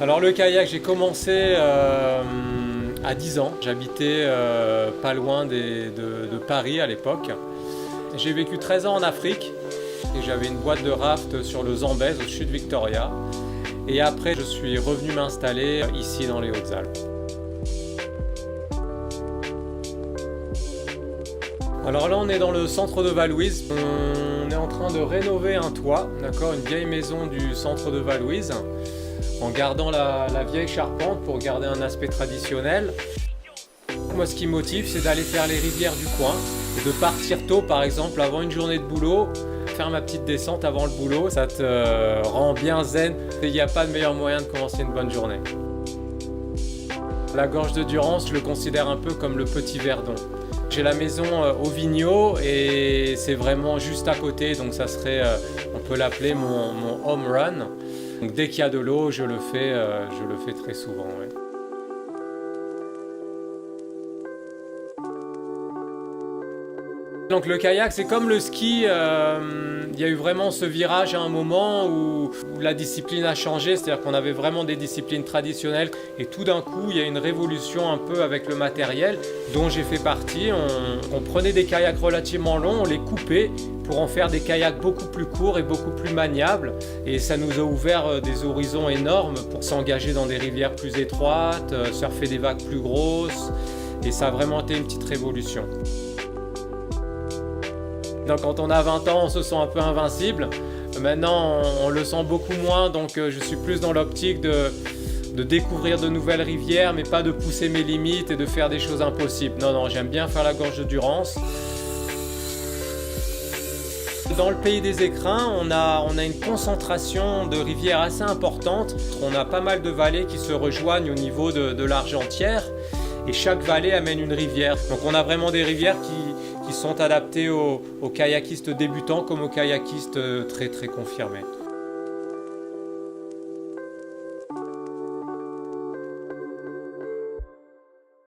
Alors le kayak, j'ai commencé à 10 ans. J'habitais pas loin de Paris à l'époque. J'ai vécu 13 ans en Afrique et j'avais une boîte de raft sur le Zambèze au-dessus de Victoria. Et après, je suis revenu m'installer ici dans les Hautes-Alpes. Alors là, on est dans le centre de Val-Louise. On est en train de rénover un toit, d'accord, une vieille maison du centre de Val-Louise, en gardant la vieille charpente pour garder un aspect traditionnel. Moi, ce qui me motive, c'est d'aller faire les rivières du coin et de partir tôt, par exemple, avant une journée de boulot, faire ma petite descente avant le boulot. Ça te rend bien zen et il n'y a pas de meilleur moyen de commencer une bonne journée. La gorge de Durance, je le considère un peu comme le petit Verdon. J'ai la maison au Vigneault et c'est vraiment juste à côté, donc ça serait, on peut l'appeler mon home run. Donc dès qu'il y a de l'eau, je le fais très souvent. Ouais. Donc le kayak, c'est comme le ski, il y a eu vraiment ce virage à un moment où la discipline a changé, c'est-à-dire qu'on avait vraiment des disciplines traditionnelles et tout d'un coup, il y a une révolution un peu avec le matériel dont j'ai fait partie. On prenait des kayaks relativement longs, on les coupait pour en faire des kayaks beaucoup plus courts et beaucoup plus maniables et ça nous a ouvert des horizons énormes pour s'engager dans des rivières plus étroites, surfer des vagues plus grosses et ça a vraiment été une petite révolution. Donc quand on a 20 ans, on se sent un peu invincible. Maintenant, on le sent beaucoup moins, donc je suis plus dans l'optique de découvrir de nouvelles rivières, mais pas de pousser mes limites et de faire des choses impossibles. Non, j'aime bien faire la gorge de Durance. Dans le pays des écrins, on a une concentration de rivières assez importante. On a pas mal de vallées qui se rejoignent au niveau de l'Argentière et chaque vallée amène une rivière. Donc on a vraiment des rivières qui sont adaptés aux kayakistes débutants comme aux kayakistes très confirmés.